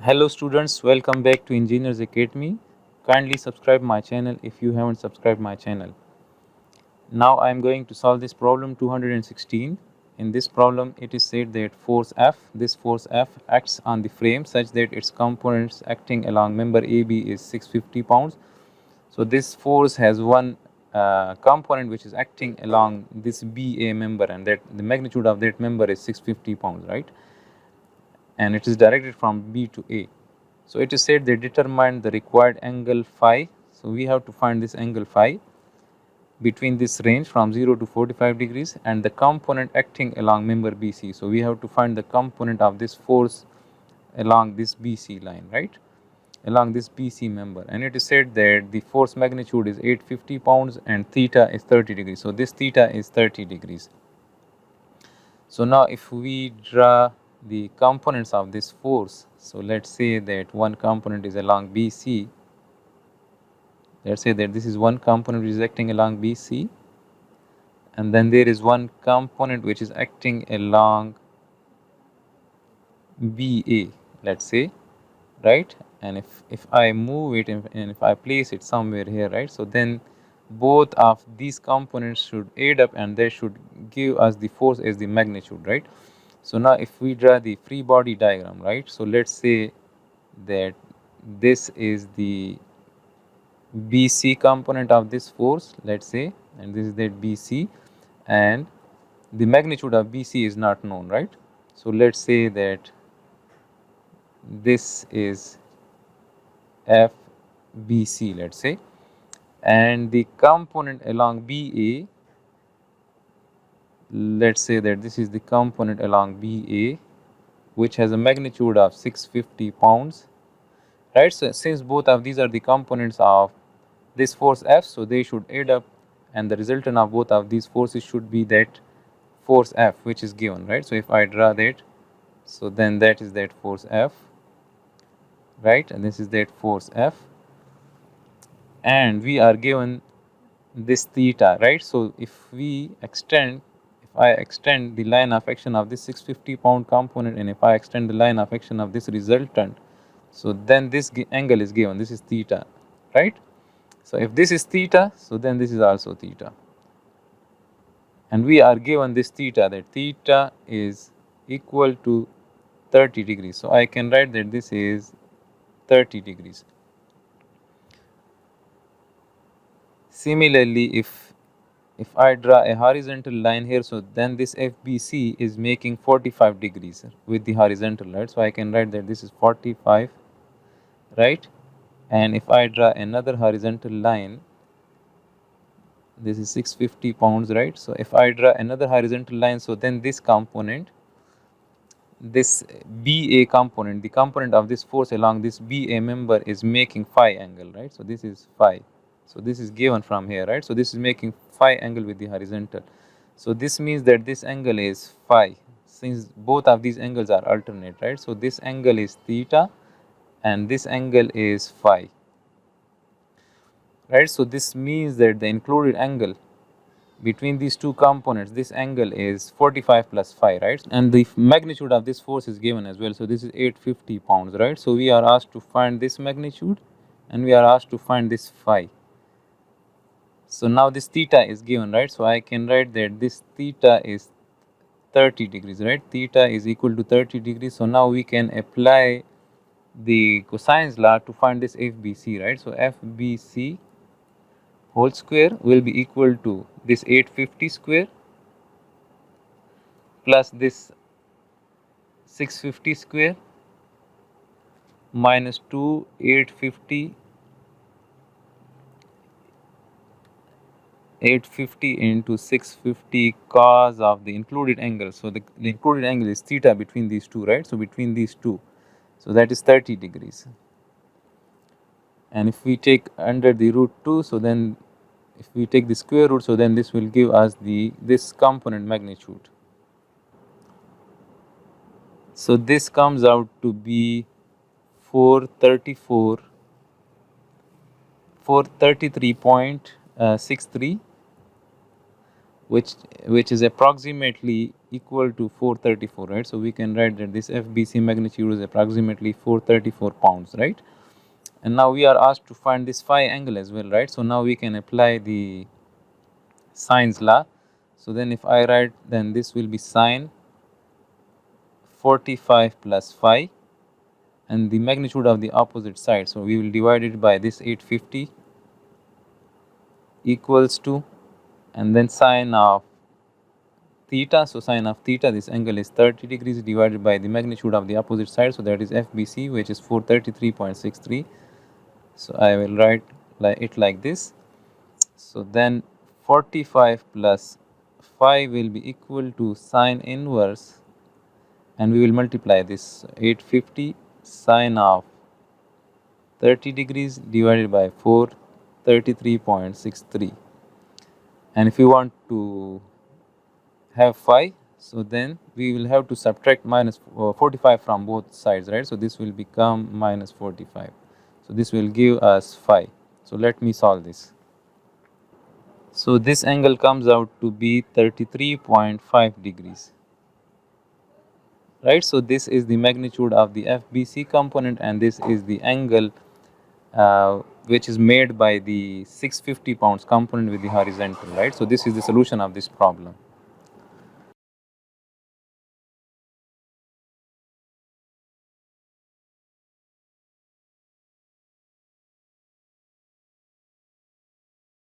Hello students, welcome back to Engineers Academy. Kindly subscribe my channel if you haven't subscribed my channel. Now I am going to solve this problem 216. In this problem it is said that this force F acts on the frame such that its components acting along member AB is 650 pounds. So this force has one component which is acting along this BA member, and that the magnitude of that member is 650 pounds, right? And it is directed from B to A. So it is said they determined the required angle phi. So we have to find this angle phi between this range from 0 to 45 degrees and the component acting along member BC. So we have to find the component of this force along this BC line, right? Along this BC member, and it is said that the force magnitude is 850 pounds and theta is 30 degrees. So this theta is 30 degrees. So now if we draw the components of this force, so let's say that one component is along BC. Let's say that this is one component which is acting along BC, and then there is one component which is acting along BA, let's say, right? And if I move it and if I place it somewhere here, right, so then both of these components should add up and they should give us the force as the magnitude, right? So now if we draw the free body diagram, right, so let's say that this is the BC component of this force, let's say, and this is that BC, and the magnitude of BC is not known, right? So let's say that this is FBC, let's say, and the component along BA, let's say that this is the component along BA which has a magnitude of 650 pounds, right? So since both of these are the components of this force F, so they should add up, and the resultant of both of these forces should be that force F which is given, right? So if I draw that, so then that is that force F, right, and this is that force F, and we are given this theta, right? So if I extend the line of action of this 650 pound component, and if I extend the line of action of this resultant, so then this angle is given, this is theta, right? So if this is theta, so then this is also theta, and we are given this theta, that theta is equal to 30 degrees. So I can write that this is 30 degrees. Similarly, if I draw a horizontal line here, so then this FBC is making 45 degrees with the horizontal, right? So I can write that this is 45, right? And if I draw another horizontal line, this is 650 pounds, right? So if I draw another horizontal line, so then this component, this BA component, the component of this force along this BA member is making phi angle, right? So this is phi. So this is given from here, right? So this is making phi angle with the horizontal. So this means that this angle is phi, since both of these angles are alternate, right? So this angle is theta and this angle is phi, right? So this means that the included angle between these two components, this angle is 45 plus phi, right? And the magnitude of this force is given as well. So this is 850 pounds, right? So we are asked to find this magnitude and we are asked to find this phi. So now this theta is given, right? So I can write that this theta is 30 degrees, right? Theta is equal to 30 degrees. So now we can apply the cosine's law to find this FBC, right? So FBC whole square will be equal to this 850 square plus this 650 square minus 2 850 into 650 cos of the included angle. So the included angle is theta between these two, right? So between these two, so that is 30 degrees. And if we take under the root 2, so then if we take the square root, so then this will give us this component magnitude. So this comes out to be 433.63, which is approximately equal to 434, right? So we can write that this FBC magnitude is approximately 434 pounds, right? And now we are asked to find this phi angle as well, right? So now we can apply the sine's law. So then if I write, then this will be sine 45 plus phi, and the magnitude of the opposite side, so we will divide it by this 850 equals to, and then sine of theta, so sine of theta, this angle is 30 degrees divided by the magnitude of the opposite side, so that is FBC, which is 433.63. so I will write it like this. So then 45 plus phi will be equal to sine inverse, and we will multiply this 850 sine of 30 degrees divided by 433.63. and if you want to have phi, so then we will have to subtract minus 45 from both sides, right? So this will become minus 45. So this will give us phi. So let me solve this. So this angle comes out to be 33.5 degrees, right? So this is the magnitude of the FBC component, and this is the angle which is made by the 650 pounds component with the horizontal, right? So this is the solution of this problem.